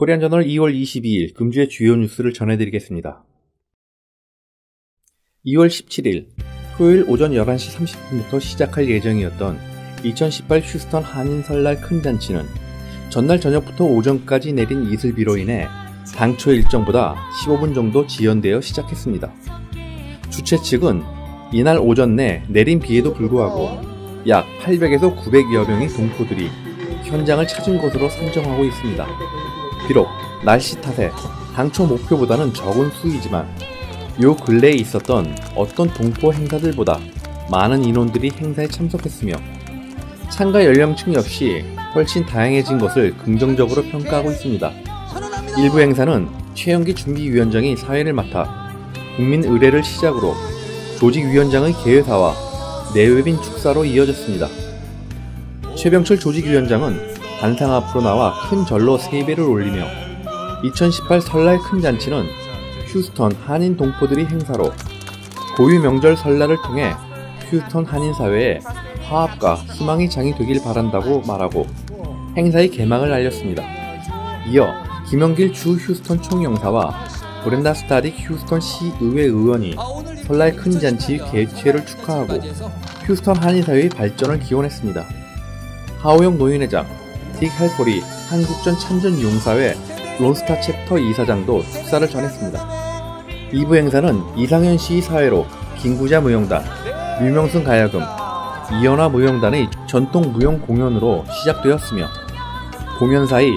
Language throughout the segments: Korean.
코리안저널 2월 22일 금주의 주요 뉴스를 전해드리겠습니다. 2월 17일 토요일 오전 11시 30분부터 시작할 예정이었던 2018 휴스턴 한인 설날 큰 잔치는 전날 저녁부터 오전까지 내린 이슬비로 인해 당초 일정보다 15분 정도 지연되어 시작했습니다. 주최 측은 이날 오전 내 내린 비에도 불구하고 약 800에서 900여 명의 동포들이 현장을 찾은 것으로 산정하고 있습니다. 비록 날씨 탓에 당초 목표보다는 적은 수이지만 요 근래에 있었던 어떤 동포 행사들보다 많은 인원들이 행사에 참석했으며 참가 연령층 역시 훨씬 다양해진 것을 긍정적으로 평가하고 있습니다. 일부 행사는 최영기 준비위원장이 사회를 맡아 국민 의례를 시작으로 조직위원장의 개회사와 내외빈 축사로 이어졌습니다. 최병철 조직위원장은 단상 앞으로 나와 큰 절로 3배를 올리며 2018 설날 큰 잔치는 휴스턴 한인 동포들이 행사로 고유 명절 설날을 통해 휴스턴 한인 사회에 화합과 희망의 장이 되길 바란다고 말하고 행사의 개막을 알렸습니다. 이어 김영길 주 휴스턴 총영사와 브렌다 스타딕 휴스턴 시의회 의원이 설날 큰 잔치 개최를 축하하고 휴스턴 한인 사회의 발전을 기원했습니다. 하오영 노인회장, 딕 헬포리 한국전 참전용사회 론스타 챕터 이사장도 축사를 전했습니다. 2부 행사는 이상현 시의 사회로 김구자 무용단, 류명승 가야금, 이연화 무용단의 전통 무용 공연으로 시작되었으며 공연 사이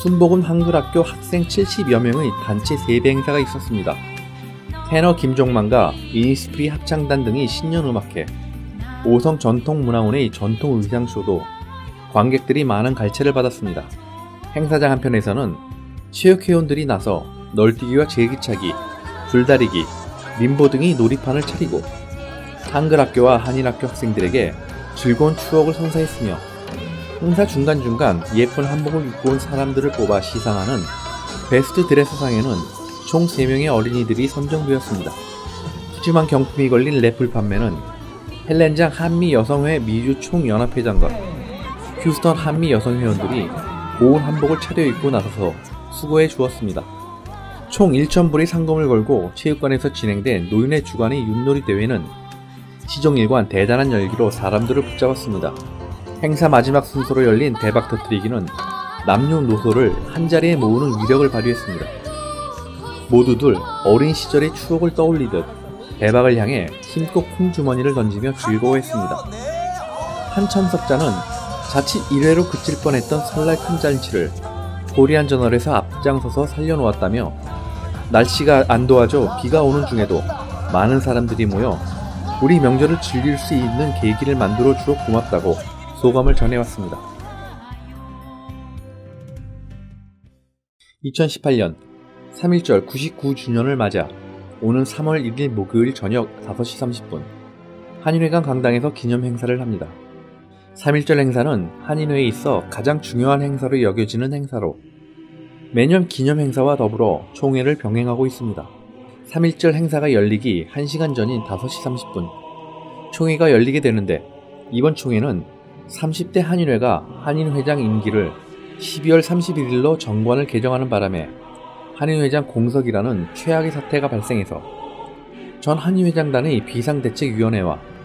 순복음 한글학교 학생 70여 명의 단체 세배 행사가 있었습니다. 테너 김종만과 이니스프리 합창단 등의 신년음악회, 오성 전통문화원의 전통 의상쇼도 관객들이 많은 갈채를 받았습니다. 행사장 한편에서는 체육회원들이 나서 널뛰기와 제기차기, 줄다리기, 림보 등의 놀이판을 차리고 한글학교와 한인학교 학생들에게 즐거운 추억을 선사했으며 행사 중간중간 예쁜 한복을 입고 온 사람들을 뽑아 시상하는 베스트 드레스상에는 총 3명의 어린이들이 선정되었습니다. 푸짐한 경품이 걸린 래플 판매는 헬렌장 한미여성회 미주 총연합회장과 휴스턴 한미 여성회원들이 고운 한복을 차려입고 나서서 수고해 주었습니다. 총 1,000불의 상금을 걸고 체육관에서 진행된 노인회 주관의 윷놀이 대회는 시종일관 대단한 열기로 사람들을 붙잡았습니다. 행사 마지막 순서로 열린 대박 터뜨리기는 남녀노소를 한자리에 모으는 위력을 발휘했습니다. 모두들 어린 시절의 추억을 떠올리듯 대박을 향해 힘껏 콩주머니를 던지며 즐거워했습니다. 한 참석자는 자칫 1회로 그칠 뻔했던 설날 큰 잔치를 코리안저널에서 앞장서서 살려놓았다며 날씨가 안 도와줘 비가 오는 중에도 많은 사람들이 모여 우리 명절을 즐길 수 있는 계기를 만들어주어 고맙다고 소감을 전해왔습니다. 2018년 3.1절 99주년을 맞아 오는 3월 1일 목요일 저녁 5시 30분 한인회관 강당에서 기념 행사를 합니다. 3.1절 행사는 한인회에 있어 가장 중요한 행사로 여겨지는 행사로 매년 기념 행사와 더불어 총회를 병행하고 있습니다. 3.1절 행사가 열리기 1시간 전인 5시 30분 총회가 열리게 되는데 이번 총회는 30대 한인회가 한인회장 임기를 12월 31일로 정관을 개정하는 바람에 한인회장 공석이라는 최악의 사태가 발생해서 전 한인회장단의 비상대책위원회와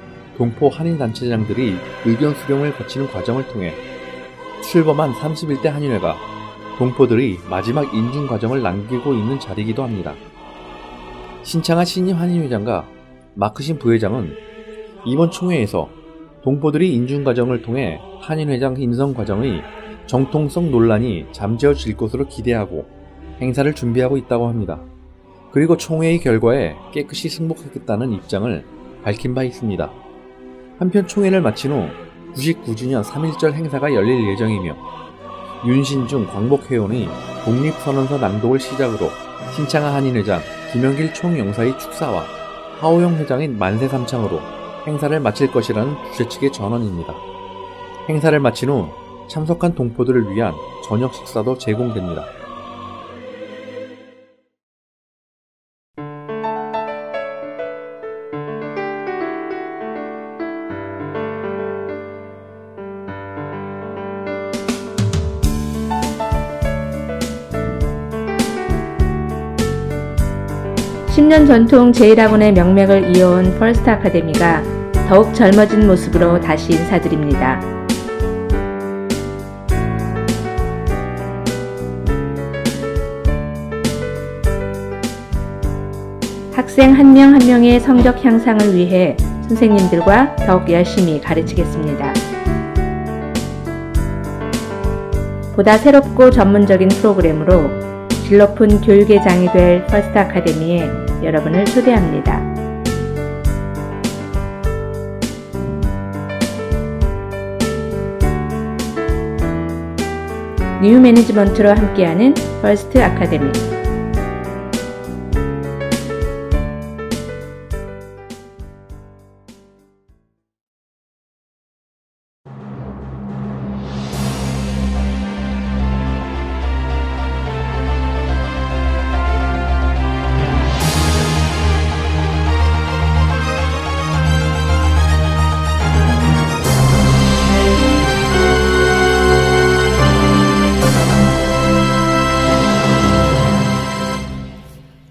동포 한인단체장들이 의견 수렴을 거치는 과정을 통해 출범한 31대 한인회가 동포들의 마지막 인준 과정을 남기고 있는 자리이기도 합니다. 신창하 신임 한인회장과 마크신 부회장은 이번 총회에서 동포들이 인준 과정을 통해 한인회장 인선 과정의 정통성 논란이 잠재워질 것으로 기대하고 행사를 준비하고 있다고 합니다. 그리고 총회의 결과에 깨끗이 승복하겠다는 입장을 밝힌 바 있습니다. 한편 총회를 마친 후 99주년 3.1절 행사가 열릴 예정이며 윤신중 광복회원의 독립선언서 낭독을 시작으로 신창하 한인회장, 김영길 총영사의 축사와 하오영 회장의 만세 삼창으로 행사를 마칠 것이라는 주최 측의 전언입니다. 행사를 마친 후 참석한 동포들을 위한 저녁 식사도 제공됩니다. 10년 전통 제1학원의 명맥을 이어온 퍼스트 아카데미가 더욱 젊어진 모습으로 다시 인사드립니다. 학생 한 명 한 명의 성적 향상을 위해 선생님들과 더욱 열심히 가르치겠습니다. 보다 새롭고 전문적인 프로그램으로 질 높은 교육의 장이 될 퍼스트 아카데미에 여러분을 초대합니다. 뉴 매니지먼트로 함께하는 퍼스트 아카데미.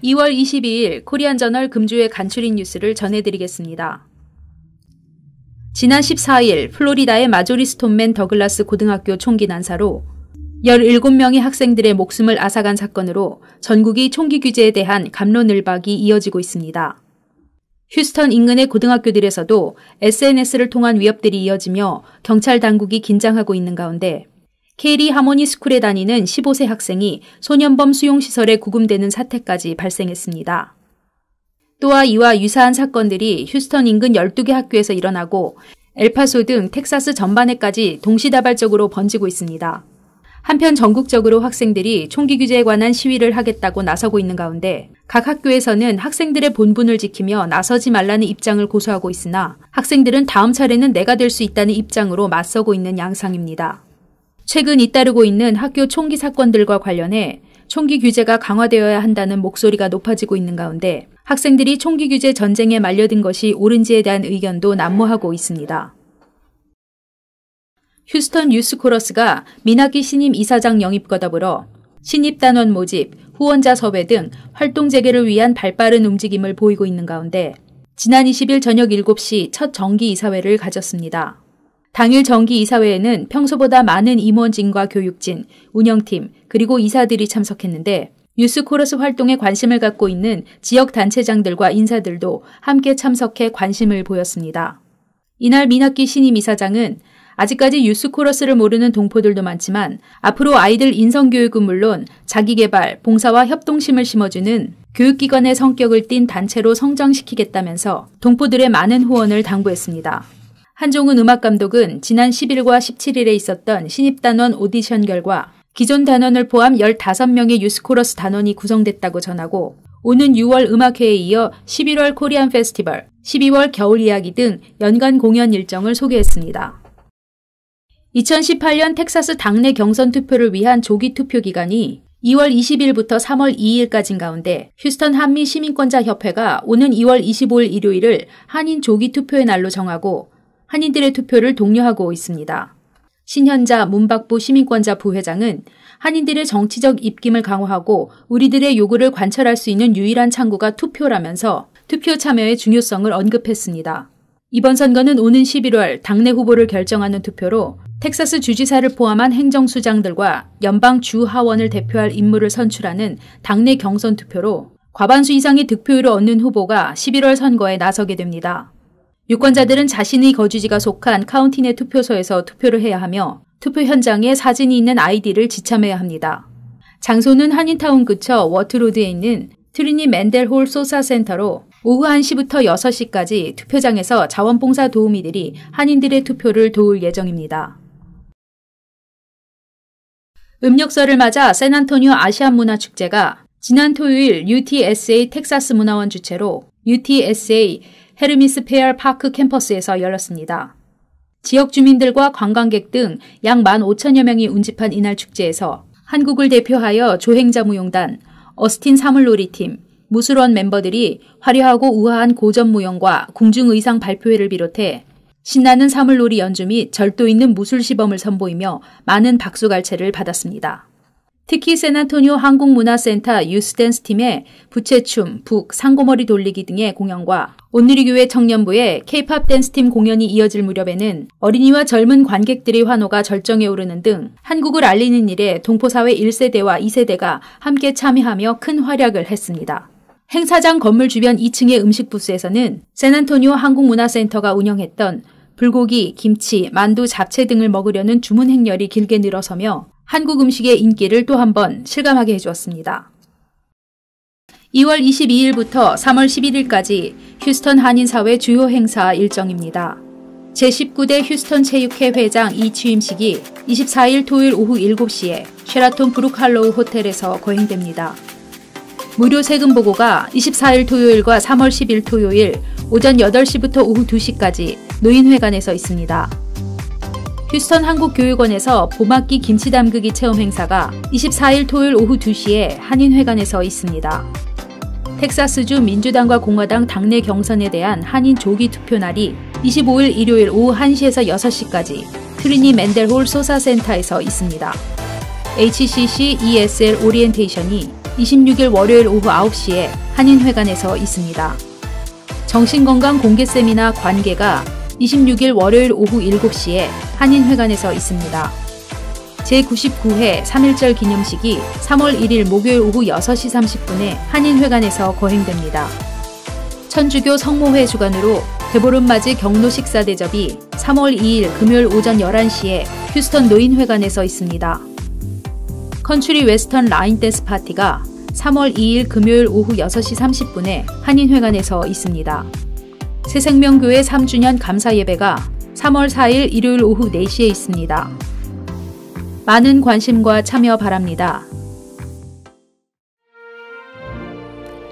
(2월 22일) 코리안저널 금주의 간추린 뉴스를 전해드리겠습니다. 지난 14일 플로리다의 마조리 스톤맨 더글라스 고등학교 총기 난사로 17명의 학생들의 목숨을 앗아간 사건으로 전국이 총기 규제에 대한 갑론을박이 이어지고 있습니다. 휴스턴 인근의 고등학교들에서도 SNS를 통한 위협들이 이어지며 경찰 당국이 긴장하고 있는 가운데 케이리 하모니 스쿨에 다니는 15세 학생이 소년범 수용시설에 구금되는 사태까지 발생했습니다. 또한 이와 유사한 사건들이 휴스턴 인근 12개 학교에서 일어나고 엘파소 등 텍사스 전반에까지 동시다발적으로 번지고 있습니다. 한편 전국적으로 학생들이 총기 규제에 관한 시위를 하겠다고 나서고 있는 가운데 각 학교에서는 학생들의 본분을 지키며 나서지 말라는 입장을 고수하고 있으나 학생들은 다음 차례는 내가 될 수 있다는 입장으로 맞서고 있는 양상입니다. 최근 잇따르고 있는 학교 총기 사건들과 관련해 총기 규제가 강화되어야 한다는 목소리가 높아지고 있는 가운데 학생들이 총기 규제 전쟁에 말려든 것이 옳은지에 대한 의견도 난무하고 있습니다. 휴스턴 유스 코러스가 민학기 신임 이사장 영입과 더불어 신입단원 모집, 후원자 섭외 등 활동 재개를 위한 발빠른 움직임을 보이고 있는 가운데 지난 20일 저녁 7시 첫 정기이사회를 가졌습니다. 당일 정기이사회에는 평소보다 많은 임원진과 교육진, 운영팀, 그리고 이사들이 참석했는데 유스 코러스 활동에 관심을 갖고 있는 지역 단체장들과 인사들도 함께 참석해 관심을 보였습니다. 이날 민학기 신임 이사장은 아직까지 유스 코러스를 모르는 동포들도 많지만 앞으로 아이들 인성교육은 물론 자기개발, 봉사와 협동심을 심어주는 교육기관의 성격을 띤 단체로 성장시키겠다면서 동포들의 많은 후원을 당부했습니다. 한종훈 음악감독은 지난 10일과 17일에 있었던 신입단원 오디션 결과 기존 단원을 포함 15명의 유스코러스 단원이 구성됐다고 전하고 오는 6월 음악회에 이어 11월 코리안 페스티벌, 12월 겨울 이야기 등 연간 공연 일정을 소개했습니다. 2018년 텍사스 당내 경선 투표를 위한 조기 투표 기간이 2월 20일부터 3월 2일까지인 가운데 휴스턴 한미 시민권자 협회가 오는 2월 25일 일요일을 한인 조기 투표의 날로 정하고 한인들의 투표를 독려하고 있습니다. 신현자 문박부 시민권자 부회장은 한인들의 정치적 입김을 강화하고 우리들의 요구를 관철할 수 있는 유일한 창구가 투표라면서 투표 참여의 중요성을 언급했습니다. 이번 선거는 오는 11월 당내 후보를 결정하는 투표로 텍사스 주지사를 포함한 행정수장들과 연방 주하원을 대표할 인물을 선출하는 당내 경선 투표로 과반수 이상의 득표율을 얻는 후보가 11월 선거에 나서게 됩니다. 유권자들은 자신의 거주지가 속한 카운티 내 투표소에서 투표를 해야 하며 투표 현장에 사진이 있는 아이디를 지참해야 합니다. 장소는 한인타운 근처 워트로드에 있는 트리니 맨델홀 소사센터로 오후 1시부터 6시까지 투표장에서 자원봉사 도우미들이 한인들의 투표를 도울 예정입니다. 음력설을 맞아 샌안토니오 아시안문화축제가 지난 토요일 UTSA 텍사스 문화원 주최로 UTSA 헤르미스 페어 파크 캠퍼스에서 열렸습니다. 지역 주민들과 관광객 등 약 15,000여 명이 운집한 이날 축제에서 한국을 대표하여 조행자무용단, 어스틴 사물놀이팀, 무술원 멤버들이 화려하고 우아한 고전 무용과 궁중의상 발표회를 비롯해 신나는 사물놀이 연주 및 절도 있는 무술 시범을 선보이며 많은 박수갈채를 받았습니다. 특히 샌안토니오 한국문화센터 유스댄스 팀의 부채춤, 북, 상고머리 돌리기 등의 공연과 온누리교회 청년부의 K-팝 댄스팀 공연이 이어질 무렵에는 어린이와 젊은 관객들의 환호가 절정에 오르는 등 한국을 알리는 일에 동포사회 1세대와 2세대가 함께 참여하며 큰 활약을 했습니다. 행사장 건물 주변 2층의 음식 부스에서는 샌안토니오 한국문화센터가 운영했던 불고기, 김치, 만두, 잡채 등을 먹으려는 주문 행렬이 길게 늘어서며 한국 음식의 인기를 또 한 번 실감하게 해주었습니다. 2월 22일부터 3월 11일까지 휴스턴 한인사회 주요 행사 일정입니다. 제19대 휴스턴 체육회 회장 이취임식이 24일 토요일 오후 7시에 쉐라톤 브룩할로우 호텔에서 거행됩니다. 무료 세금 보고가 24일 토요일과 3월 10일 토요일 오전 8시부터 오후 2시까지 노인회관에서 있습니다. 휴스턴 한국교육원에서 봄학기 김치 담그기 체험 행사가 24일 토요일 오후 2시에 한인회관에서 있습니다. 텍사스주 민주당과 공화당 당내 경선에 대한 한인 조기 투표 날이 25일 일요일 오후 1시에서 6시까지 트리니 맨델홀 소사센터에서 있습니다. HCC ESL 오리엔테이션이 26일 월요일 오후 9시에 한인회관에서 있습니다. 정신건강 공개세미나 관계가 26일 월요일 오후 7시에 한인회관에서 있습니다. 제99회 3.1절 기념식이 3월 1일 목요일 오후 6시 30분에 한인회관에서 거행됩니다. 천주교 성모회 주관으로 대보름맞이 경로 식사 대접이 3월 2일 금요일 오전 11시에 휴스턴 노인회관에서 있습니다. 컨츄리 웨스턴 라인 댄스 파티가 3월 2일 금요일 오후 6시 30분에 한인회관에서 있습니다. 새생명교회 3주년 감사 예배가 3월 4일 일요일 오후 4시에 있습니다. 많은 관심과 참여 바랍니다.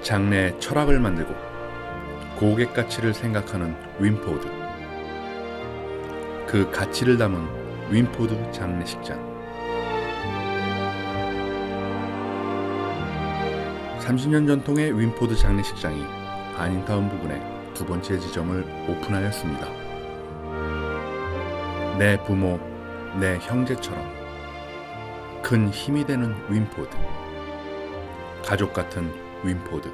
장래의 철학을 만들고 고객 가치를 생각하는 윈포드. 그 가치를 담은 윈포드 장례식장. 30년 전통의 윈포드 장례식장이 한인타운 부근에 두 번째 지점을 오픈하였습니다. 내 부모, 내 형제처럼 큰 힘이 되는 윈포드. 가족 같은 윈포드.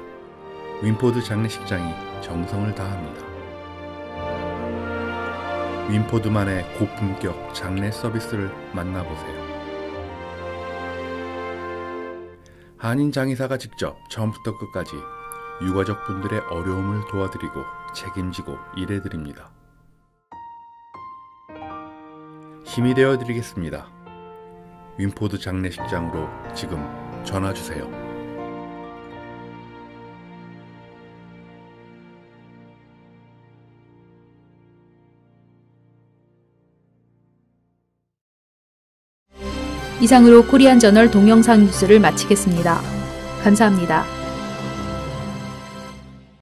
윈포드 장례식장이 정성을 다합니다. 윈포드만의 고품격 장례 서비스를 만나보세요. 한인 장의사가 직접 처음부터 끝까지 유가족 분들의 어려움을 도와드리고 책임지고 일해드립니다. 힘이 되어드리겠습니다. 윈포드 장례식장으로 지금 전화주세요. 이상으로 코리안 저널 동영상 뉴스를 마치겠습니다. 감사합니다.